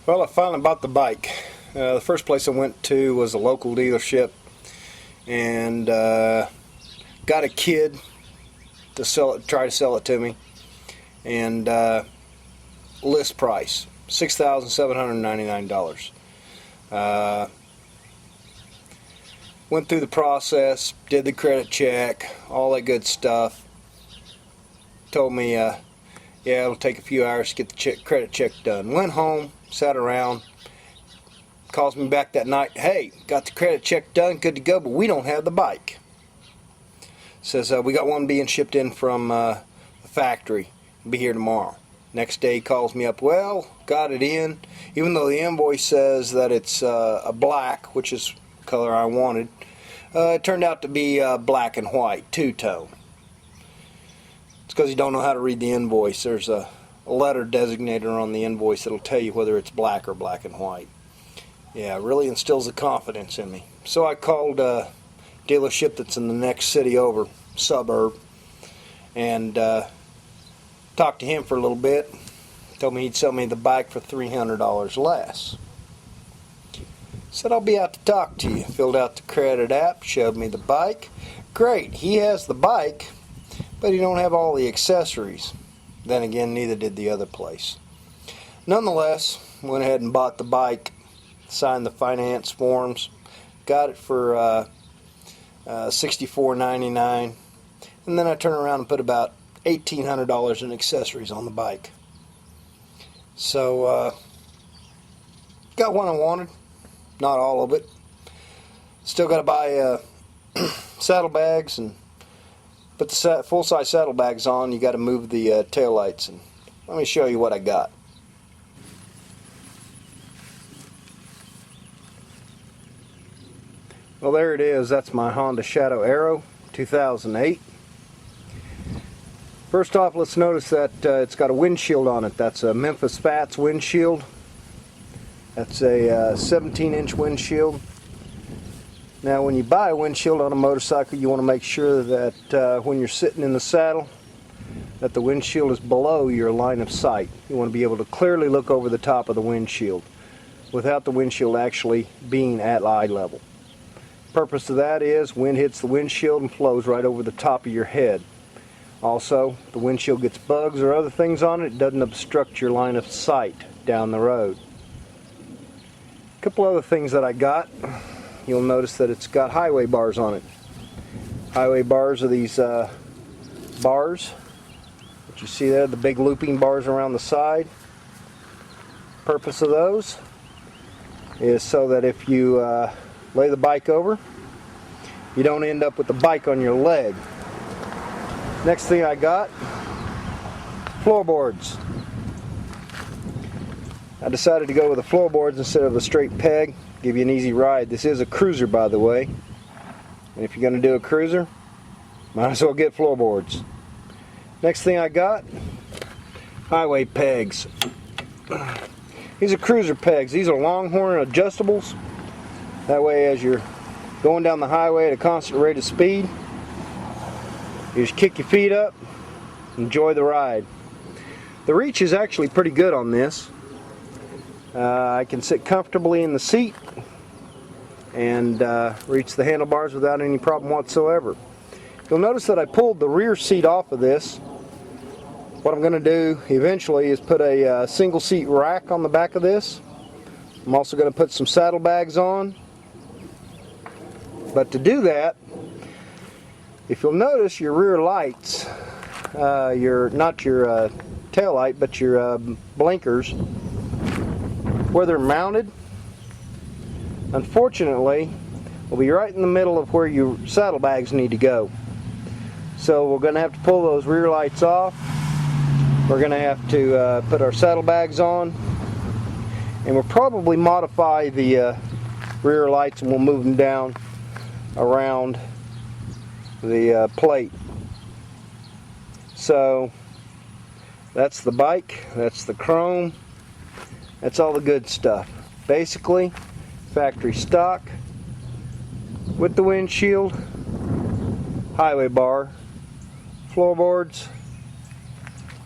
Well, I finally bought the bike. The first place I went to was a local dealership, and got a kid to try to sell it to me, and list price $6,799. Went through the process, did the credit check, all that good stuff. Told me, yeah, it'll take a few hours to get the credit check done. Went home, sat around, calls me back that night. Hey, got the credit check done, good to go, but we don't have the bike. Says, we got one being shipped in from the factory. It'll be here tomorrow. Next day he calls me up, well, got it in. Even though the invoice says that it's a black, which is the color I wanted, it turned out to be black and white, two-tone. It's because you don't know how to read the invoice. There's a letter designator on the invoice that'll tell you whether it's black or black and white. Yeah, it really instills the confidence in me. So I called a dealership that's in the next city over, suburb, and talked to him for a little bit. Told me he'd sell me the bike for $300 less. Said, I'll be out to talk to you. Filled out the credit app, showed me the bike. Great, he has the bike, but he don't have all the accessories. Then again, neither did the other place. Nonetheless, went ahead and bought the bike, signed the finance forms, got it for $64.99, and then I turned around and put about $1,800 in accessories on the bike. So, got one I wanted, not all of it. Still got to buy saddlebags and put the full-size saddlebags on. You got to move the taillights, and let me show you what I got. Well, there it is. That's my Honda Shadow Aero 2008. First off, let's notice that it's got a windshield on it. That's a Memphis Fats windshield. That's a 17-inch windshield. Now, when you buy a windshield on a motorcycle, you want to make sure that when you're sitting in the saddle, that the windshield is below your line of sight. You want to be able to clearly look over the top of the windshield without the windshield actually being at eye level. Purpose of that is wind hits the windshield and flows right over the top of your head. Also, if the windshield gets bugs or other things on it, it doesn't obstruct your line of sight down the road. A couple other things that I got. You'll notice that it's got highway bars on it. Highway bars are these bars that you see there, the big looping bars around the side. Purpose of those is so that if you lay the bike over, you don't end up with the bike on your leg. Next thing I got, floorboards. I decided to go with the floorboards instead of a straight peg. Give you an easy ride. This is a cruiser, by the way. And if you're going to do a cruiser, might as well get floorboards. Next thing I got, highway pegs. These are cruiser pegs. These are Longhorn adjustables. That way, as you're going down the highway at a constant rate of speed, you just kick your feet up, enjoy the ride. The reach is actually pretty good on this. I can sit comfortably in the seat and reach the handlebars without any problem whatsoever. You'll notice that I pulled the rear seat off of this. What I'm going to do eventually is put a single seat rack on the back of this. I'm also going to put some saddlebags on. But to do that, if you'll notice your rear lights, not your tail light, but your blinkers, where they're mounted, unfortunately, will be right in the middle of where your saddlebags need to go. So we're going to have to pull those rear lights off. We're going to have to put our saddlebags on, and we'll probably modify the rear lights, and we'll move them down around the plate. So that's the bike, that's the chrome, that's all the good stuff. Basically, factory stock with the windshield, highway bar, floorboards,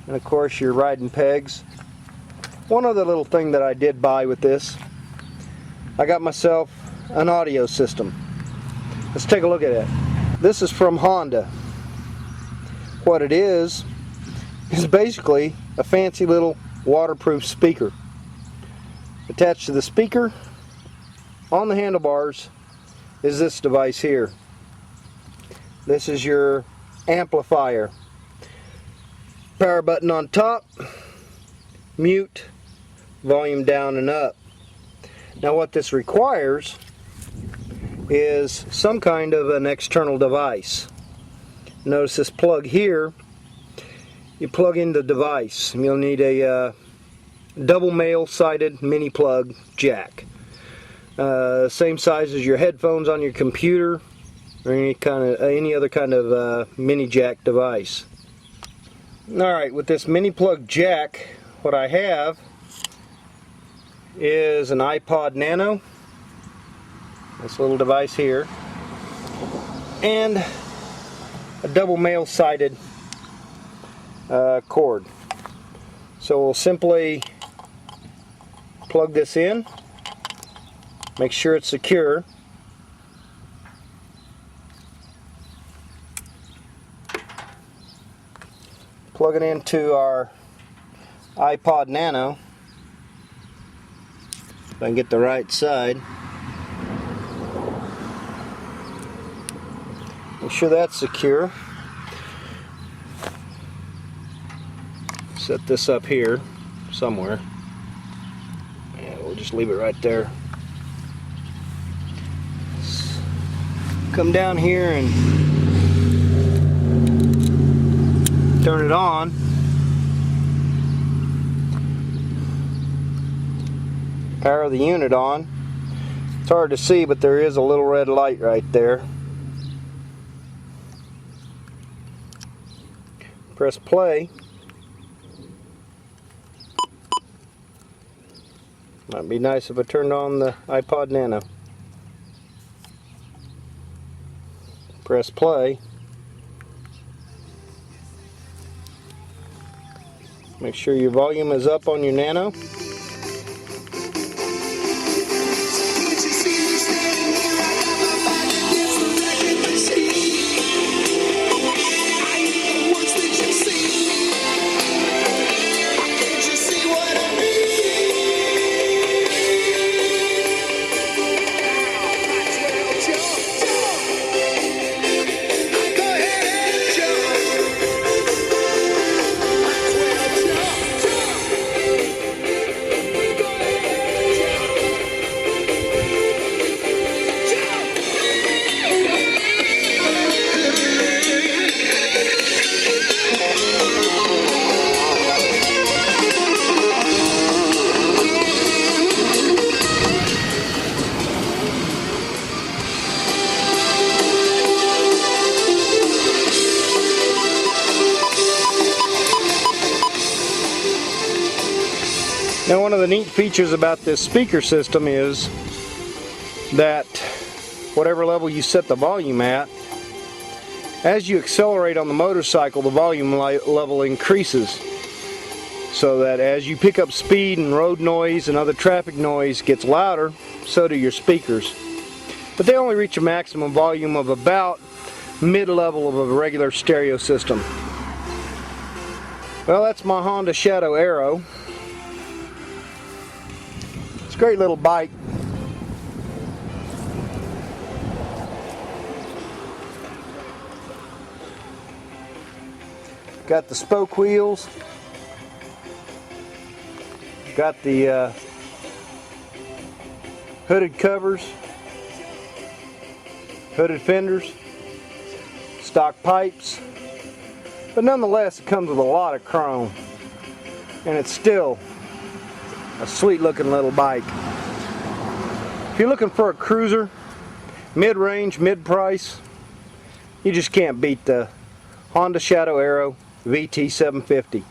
and of course your riding pegs One other little thing that I did buy with this, I got myself an audio system. Let's take a look at it. This is from Honda. What it is basically a fancy little waterproof speaker. Attached to the speaker on the handlebars is this device here. This is your amplifier. Power button on top, mute, volume down and up. Now what this requires is some kind of an external device. Notice this plug here, you plug in the device. You'll need a double male-sided mini plug jack. Same size as your headphones on your computer or any other kind of mini jack device. Alright, with this mini plug jack, what I have is an iPod Nano, this little device here, and a double male-sided cord. So we'll simply plug this in, make sure it's secure. Plug it into our iPod Nano. If I can get the right side. Make sure that's secure. Set this up here somewhere. And we'll just leave it right there. Come down here and turn it on. Power the unit on. It's hard to see, but there is a little red light right there. Press play. Might be nice if I turned on the iPod Nano. Press play. Make sure your volume is up on your Nano. Now, one of the neat features about this speaker system is that whatever level you set the volume at, as you accelerate on the motorcycle, the volume level increases, so that as you pick up speed and road noise and other traffic noise gets louder, so do your speakers. But they only reach a maximum volume of about mid-level of a regular stereo system. Well, that's my Honda Shadow Aero. It's a great little bike. Got the spoke wheels. Got the hooded covers, hooded fenders, stock pipes, but nonetheless it comes with a lot of chrome, and it's still a sweet looking little bike. If you're looking for a cruiser, mid-range, mid-price, you just can't beat the Honda Shadow Aero VT750.